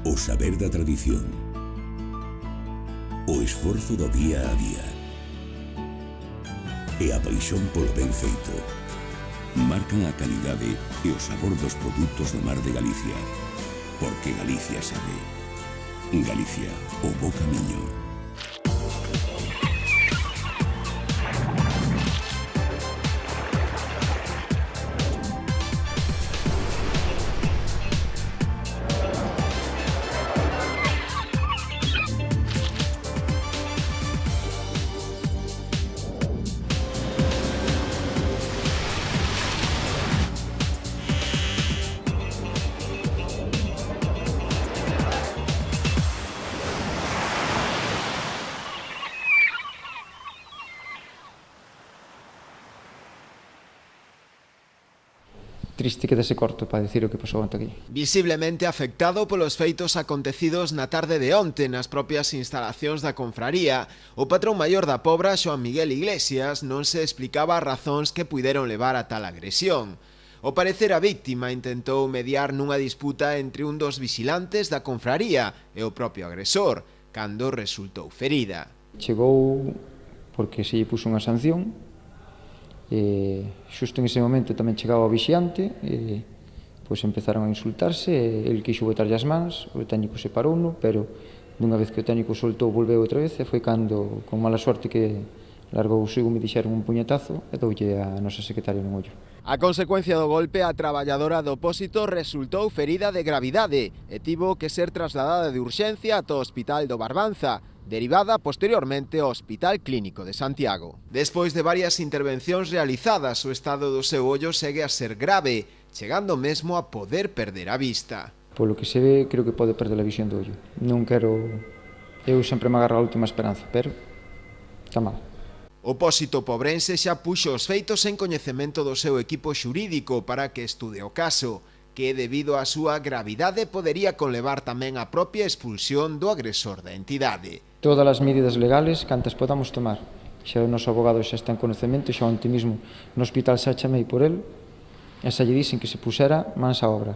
O saber da tradición. O esforzo do día a día. E a paixón polo ben feito. Marcan a calidade e o sabor dos produtos do mar de Galicia. Porque Galicia sabe. Galicia, o bo camiño. Triste quedase corto para dicir o que pasou ante aquí. Visiblemente afectado polos feitos acontecidos na tarde de onte nas propias instalacións da confraría, o patrón maior da Pobra, Xoán Miguel Iglesias, non se explicaba as razóns que puideron levar a tal agresión. Ao parecer a víctima intentou mediar nunha disputa entre un dos vigilantes da confraría e o propio agresor, cando resultou ferida. Chegou porque se lle puso unha sanción. Xusto en ese momento tamén chegaba o vixiante, pois empezaron a insultarse, el quixo botarlle as mans, o técnico separouno, pero dunha vez que o técnico soltou volveu outra vez e foi cando, con mala sorte que largou o segundo, me dixeron un puñetazo e doulle a nosa secretaria no ollo. A consecuencia do golpe, a traballadora do Pósito resultou ferida de gravidade e tivo que ser trasladada de urxencia ata o Hospital do Barbanza, derivada posteriormente ao Hospital Clínico de Santiago. Despois de varias intervencións realizadas, o estado do seu ollo segue a ser grave, chegando mesmo a poder perder a vista. Polo que se ve, creo que pode perder a visión do ollo. Non quero... Eu sempre me agarro a última esperanza, pero está mal. O Pósito pobrense xa puxo os feitos en coñecemento do seu equipo xurídico para que estude o caso, que debido á súa gravidade podería conlevar tamén a propia expulsión do agresor da entidade. Todas as medidas legales cantas podamos tomar. Xa o noso abogado xa está en conocemento, xa onte mesmo no hospital xa chamei por el e xa lle dixen que se pusera mans á obra,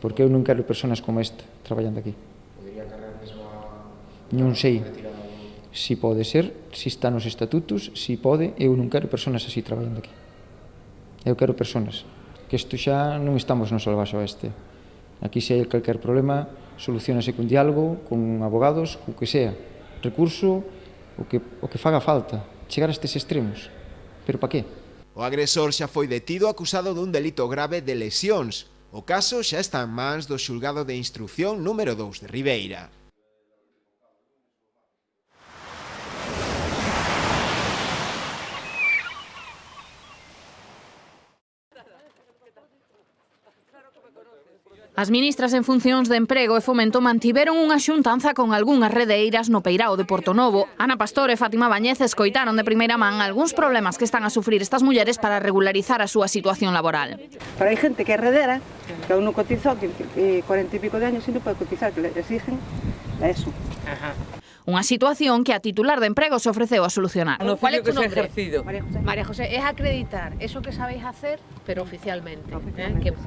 porque eu non quero persoas como esta traballando aquí. Podería cargar mesmo a... Non sei si pode ser, si está nos estatutos, si pode, eu non quero persoas así traballando aquí. Eu quero persoas, que isto xa non estamos no salvaxe oeste. Aquí se hai calquer problema, solucionase con diálogo, con abogados, co que sea. Recurso, o que faga falta, chegar a estes extremos. Pero para qué? O agresor xa foi detido acusado dun delito grave de lesións. O caso xa está en mans do xulgado de instrucción número 2 de Ribeira. As ministras en funcións de Emprego e Fomento mantiveron unha xuntanza con algunhas redeiras no Peirao de Portonovo. Ana Pastor e Fátima Bañez escoitaron de primeira man algúns problemas que están a sufrir estas mulleres para regularizar a súa situación laboral. Pero hai gente que é redera, que aún non cotizou, que 40 e pico de años e non pode cotizar, que le exigen a eso. Ajá. Unha situación que a titular de Emprego se ofreceu a solucionar. ¿Cuál es tu nombre? María José. María José, es acreditar eso que sabéis hacer, pero oficialmente.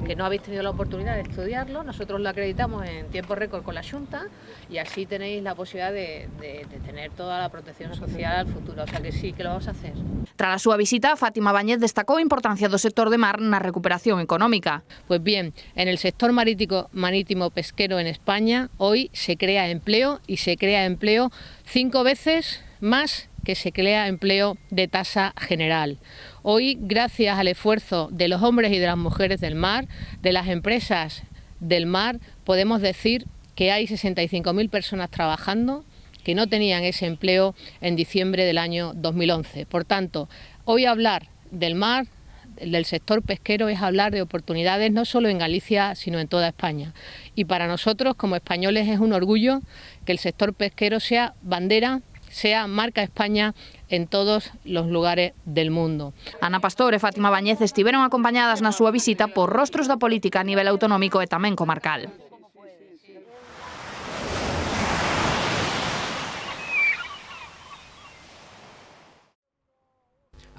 Que no habéis tenido la oportunidad de estudiarlo, nosotros lo acreditamos en tiempo récord con la Xunta y así tenéis la posibilidad de tener toda la protección social al futuro. O sea que sí, que lo vamos a hacer. Tras a súa visita, Fátima Bañez destacou a importancia do sector de mar na recuperación económica. Pues bien, en el sector marítimo pesquero en España hoy se crea empleo y se crea empleo 5 veces más que se crea empleo de tasa general. Hoy, gracias al esfuerzo de los hombres y de las mujeres del mar, de las empresas del mar, podemos decir que hay 65.000 personas trabajando que no tenían ese empleo en diciembre del año 2011. Por tanto, hoy hablar del mar, del sector pesquero, es hablar de oportunidades no solo en Galicia, sino en toda España. Y para nosotros, como españoles, es un orgullo que el sector pesquero sea bandera, sea marca España en todos los lugares del mundo. Ana Pastor e Fátima Bañez estiveron acompañadas na súa visita por rostros da política a nivel autonómico e tamén comarcal.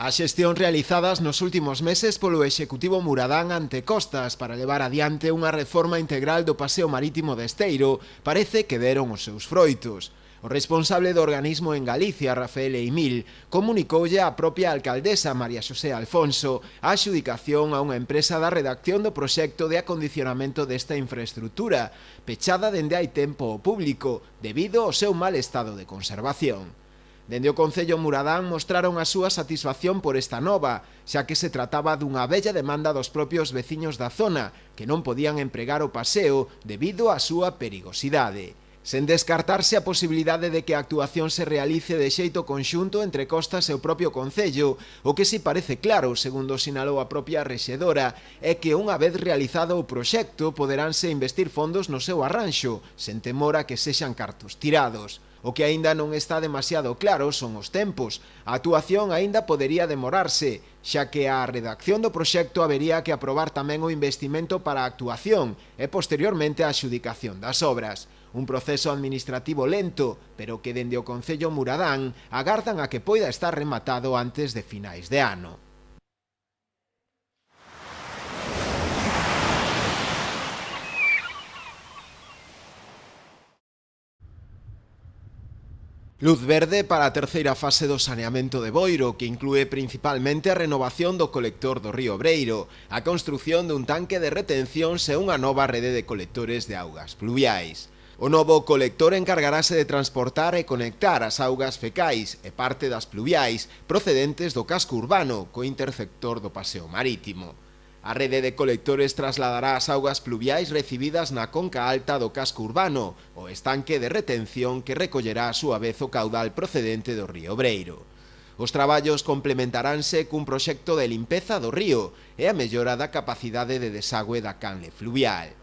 As xestións realizadas nos últimos meses polo Executivo muradán ante Costas para levar adiante unha reforma integral do paseo marítimo de Esteiro parece que deron os seus froitos. O responsable do organismo en Galicia, Rafael Eimil, comunicoulle á propia alcaldesa María Xosé Alfonso a adxudicación a unha empresa da redacción do proxecto de acondicionamento desta infraestructura, pechada dende hai tempo ao público debido ao seu mal estado de conservación. Dende o Concello muradán mostraron a súa satisfacción por esta nova, xa que se trataba dunha bella demanda dos propios veciños da zona, que non podían empregar o paseo debido á súa perigosidade. Sen descartarse a posibilidade de que a actuación se realice de xeito conxunto entre Costas e o propio Concello, o que si parece claro, segundo sinalou a propia rexedora, é que unha vez realizado o proxecto poderánse investir fondos no seu arranxo, sen temor a que sexan cartos tirados. O que aínda non está demasiado claro son os tempos. A actuación aínda podería demorarse, xa que a redacción do proxecto habería que aprobar tamén o investimento para a actuación e posteriormente a adxudicación das obras. Un proceso administrativo lento, pero que dende o Concello muradán agardan a que poida estar rematado antes de finais de ano. Luz verde para a terceira fase do saneamento de Boiro, que inclúe principalmente a renovación do colector do río Breiro, a construción dun tanque de retencións e unha nova rede de colectores de augas pluviais. O novo colector encargarase de transportar e conectar as augas fecais e parte das pluviais procedentes do casco urbano co interceptor do paseo marítimo. A rede de colectores trasladará as augas pluviais recibidas na conca alta do casco urbano, o estanque de retención que recollerá a súa vez o caudal procedente do río Breiro. Os traballos complementaránse cun proxecto de limpeza do río e a mellora da capacidade de desagüe da canle fluvial.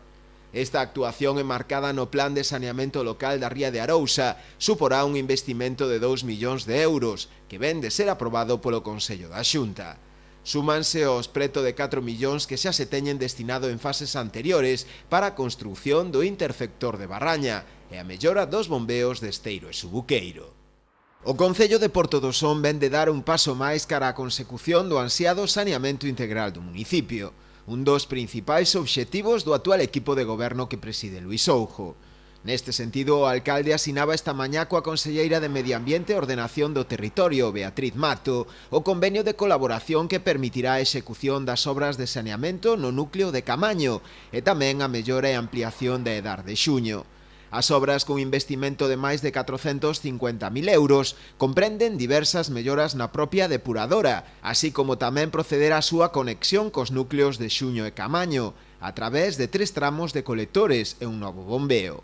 Esta actuación enmarcada no Plan de Saneamento Local da Ría de Arousa suporá un investimento de 2 millóns de euros, que ven de ser aprobado polo Consello da Xunta. Súmanse os preto de 4 millóns que xa se teñen destinado en fases anteriores para a construción do interceptor de Barraña e a mellora dos bombeos de Esteiro e Subuqueiro. O Concello de Porto do Son ven de dar un paso máis cara á consecución do ansiado saneamento integral do municipio, un dos principais obxectivos do actual equipo de goberno que preside Luís Soujo. Neste sentido, o alcalde asinaba esta mañá coa conselleira de Medio Ambiente e Ordenación do Territorio, Beatriz Mato, o convenio de colaboración que permitirá a execución das obras de saneamento no núcleo de Camaño e tamén a mellora e ampliación da Edar de Xuño. As obras con investimento de máis de 450.000 euros comprenden diversas melloras na propia depuradora, así como tamén proceder á súa conexión cos núcleos de Xuño e Camaño, a través de 3 tramos de colectores e un novo bombeo.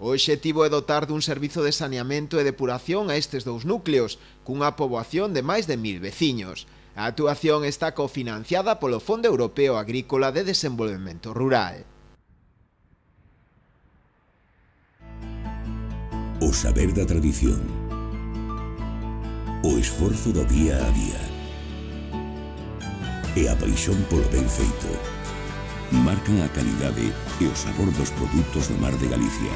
O obxectivo é dotar dun servizo de saneamento e depuración a estes dous núcleos, cunha poboación de máis de 1000 veciños. A actuación está cofinanciada polo Fondo Europeo Agrícola de Desenvolvemento Rural. O saber da tradición, o esforzo do día a día e a paixón polo ben feito marcan a calidade e o sabor dos produtos do mar de Galicia.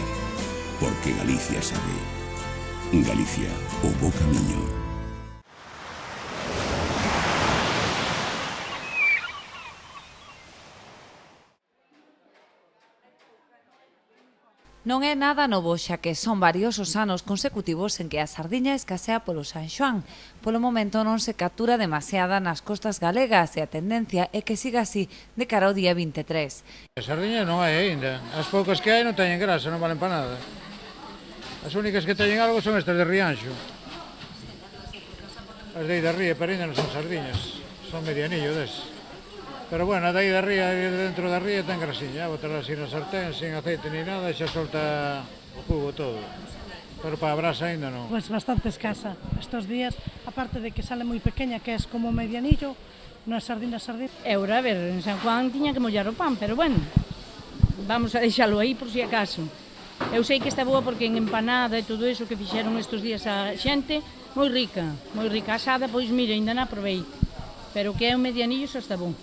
Porque Galicia sabe. Galicia, o bo camiño. Non é nada novo, xa que son varios os anos consecutivos en que a sardiña escasea polo San Xoán. Polo momento non se captura demasiada nas costas galegas e a tendencia é que siga así de cara ao día 23. A sardiña non hai aínda. As poucas que hai non teñen grasa, non valen para nada. As únicas que teñen algo son estas de Rianxo. As de aí da ría, pero ainda non son sardiñas. Son medianillo des. Pero bueno, a de aí da ría, dentro da ría ten grasiña. Botarla así na sartén, sin aceite ni nada, e xa solta o jugo todo. Pero para a brasa ainda non. Pois bastante escasa estos días, aparte de que sale moi pequeña, que é como medianillo, non é sardina. Eura, a ver, en San Juan tiña que mollar o pan, pero bueno, vamos a deixalo aí por si acaso. Eu sei que está boa porque en empanada e todo iso que fixeron estes días a xente, moi rica asada, pois mira, ainda non provei, pero que é un medianillo xa está bom.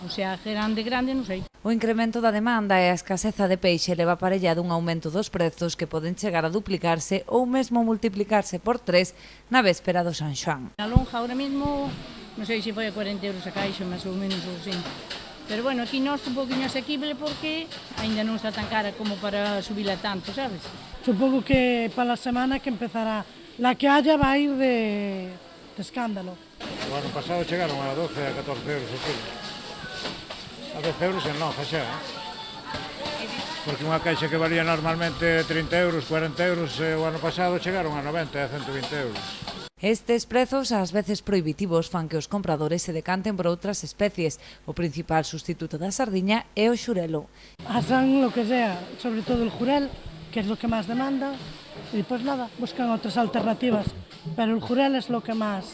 O sea, grande, non sei. O incremento da demanda e a escaseza de peixe leva aparellado un aumento dos prezos que poden chegar a duplicarse ou mesmo multiplicarse por 3 na véspera do San Xoán. A lonja ahora mesmo non sei se foi a 40 euros a caixa, máis ou menos ou assim. Pero bueno, aquí nós un poquinho asequible porque aínda non está tan cara como para subila tanto, sabes? Supongo que para la semana que empezará, la que haya va a ir de escándalo. O ano pasado chegaron a 12 a 14 euros o kilo. A 10 euros en lonja xa, Porque unha caixa que valía normalmente 30 euros, 40 euros, o ano pasado chegaron a 90 e a 120 euros. Estes prezos, ás veces prohibitivos, fan que os compradores se decanten por outras especies. O principal sustituto da sardiña é o xurelo. Asan lo que sea, sobre todo el jurel, que es lo que más demanda, y pues nada, buscan otras alternativas. Pero el jurel es lo que más...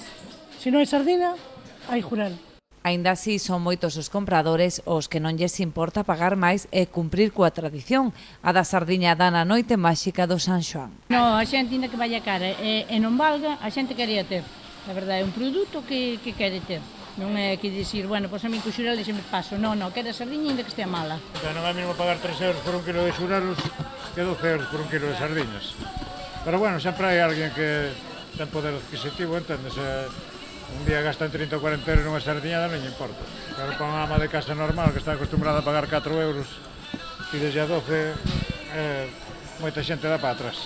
Si no hay sardina, hay jurel. Aínda así, son moitos os compradores os que non lles importa pagar máis e cumprir coa tradición, a da sardiña da na noite máxica do San Xoán. No, a xente ainda que vaya cara e non valga, a xente quería ter. A verdade, é un produto que quere ter. Non é que dicir, bueno, pois a mí co xurel e me paso. Non, quere a sardiña ainda que estea mala. Non é mínimo pagar 3 euros por un kilo de xurelos que 12 euros por un kilo de sardiñas. Pero bueno, sempre hai alguén que ten poder adquisitivo, entendes? Un día gastan 30 ou 40 euros nunha sardiñada, non lle importa. Pero para unha ama de casa normal que está acostumbrada a pagar 4 euros e desde a 12, moita xente dá para atrás.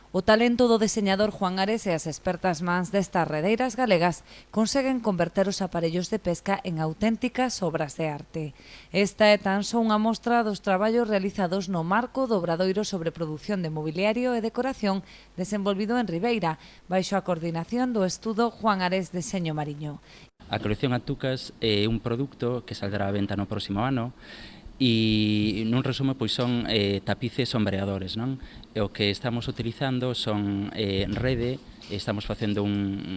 O talento do deseñador Juan Ares e as expertas mans destas redeiras galegas conseguen converter os aparellos de pesca en auténticas obras de arte. Esta é tan só unha mostra dos traballos realizados no marco do obradoiro sobre produción de mobiliario e decoración desenvolvido en Ribeira, baixo a coordinación do estudo Juan Ares Deseño Mariño. A colección Atucas é un produto que saldrá á venta no próximo ano e nun resumo pois son tapices sombreadores, non? E o que estamos utilizando son rede, estamos facendo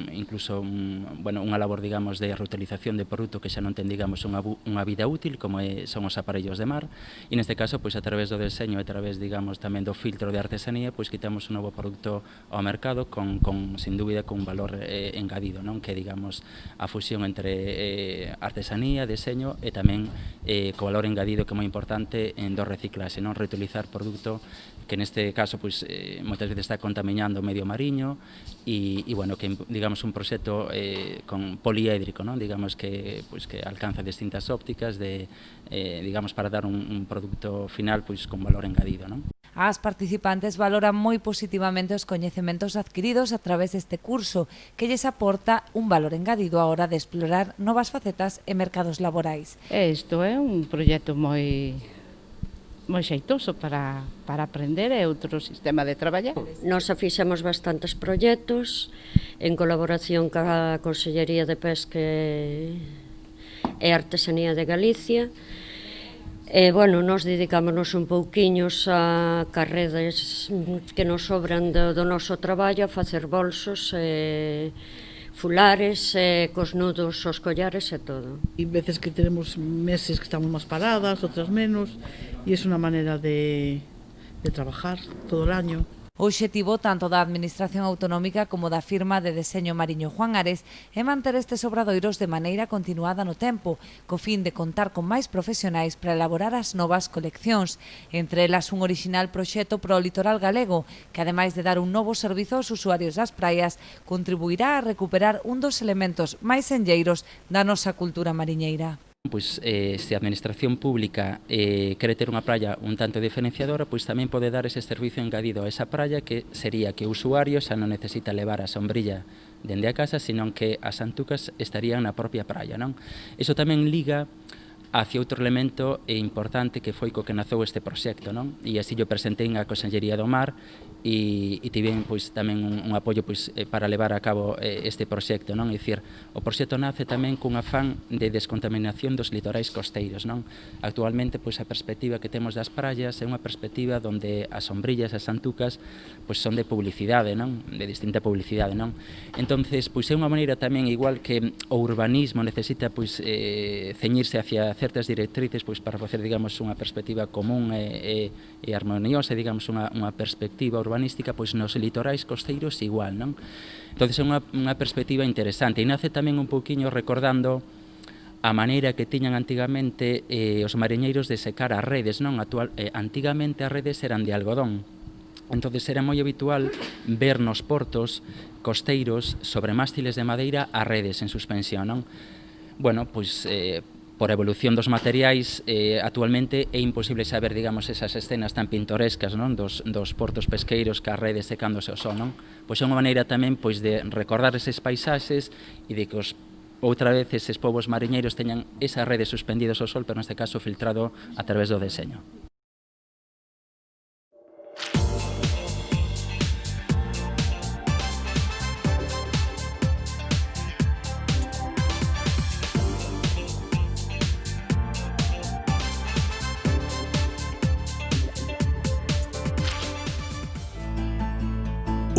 incluso unha labor, digamos, de reutilización de produto que xa non ten, digamos, unha vida útil como son os aparellos de mar, e neste caso, pois a través do deseño e a través, digamos, tamén do filtro de artesanía, pois quitamos un novo produto ao mercado con sin dúbida, con un valor engadido, non? Que, digamos, a fusión entre artesanía, deseño e tamén co valor engadido que é moi importante do reciclaxe, non? Reutilizar produto que neste caso, pois, moitas veces está contaminando o medio mariño e bueno, que digamos un proxecto con poliédrico, non? Digamos que alcanza distintas ópticas digamos para dar un produto final pois con valor engadido, non? As participantes valoran moi positivamente os coñecementos adquiridos a través deste curso, que lles aporta un valor engadido á hora de explorar novas facetas e mercados laborais. Isto é un proxecto moi xeitoso para aprender, é outro sistema de traballar. Nós fixemos bastantes proxectos en colaboración ca Consellería de Pesca e Artesanía de Galicia. Bueno, nos dedicámonos un pouquiños a carreras que nos sobran do noso traballo, a facer bolsos, fulares, cos nudos, os collares e todo. Hay veces que tenemos meses que estamos más paradas, otras menos, y es una manera de trabajar todo el año. O obxectivo tanto da Administración Autonómica como da firma de deseño mariño Juan Ares é manter estes obradoiros de maneira continuada no tempo, co fin de contar con máis profesionais para elaborar as novas coleccións, entre elas un orixinal proxecto pro litoral galego, que ademais de dar un novo servizo aos usuarios das praias, contribuirá a recuperar un dos elementos máis enlleiros da nosa cultura mariñeira. Pois se a Administración Pública quere ter unha praia un tanto diferenciadora, pois tamén pode dar ese servicio engadido a esa praia, que sería que o usuario xa non necesita levar a sombrilla dende a casa, senón que as antucas estarían na propia praia, non? Iso tamén liga hacia outro elemento importante que foi co que naceu este proxecto, non? E así yo presentei a Consellería do Mar e tiven pois tamén un apoio pois para levar a cabo este proxecto, non? É dicir, o proxecto nace tamén cun afán de descontaminación dos litorais costeiros, non? Actualmente pois a perspectiva que temos das praias é unha perspectiva onde as sombrillas, as antucas, pois son de publicidade, non? De distinta publicidade, non? Entonces, pois é unha maneira tamén, igual que o urbanismo necesita pois ceñirse hacia certas directrices pois para facer, digamos, unha perspectiva común e armoniosa, digamos, unha perspectiva urbanística, pois nos litorais costeiros igual, non? Entonces é unha perspectiva interesante e nace tamén un pouquiño recordando a maneira que tiñan antigamente os mariñeiros de secar as redes, non? Antigamente as redes eran de algodón. Entonces era moi habitual ver nos portos costeiros sobre mástiles de madeira as redes en suspensión, non? Bueno, pois por evolución dos materiais actualmente é imposible saber, digamos, esas escenas tan pintorescas, non? Dos portos pesqueiros que as redes secándose ao sol, non? Pois é unha maneira tamén pois de recordar eses paisaxes e de que outra vez eses povos mariñeiros teñan esas redes suspendidas ao sol, pero neste caso filtrado a través do deseño.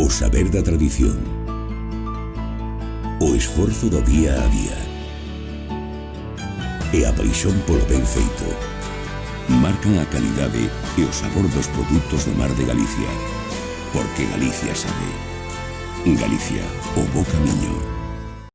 O saber da tradición, o esforzo do día a día e a paixón polo ben feito marcan a calidade e o sabor dos produtos do mar de Galicia, porque Galicia sabe. Galicia, o bo camiño.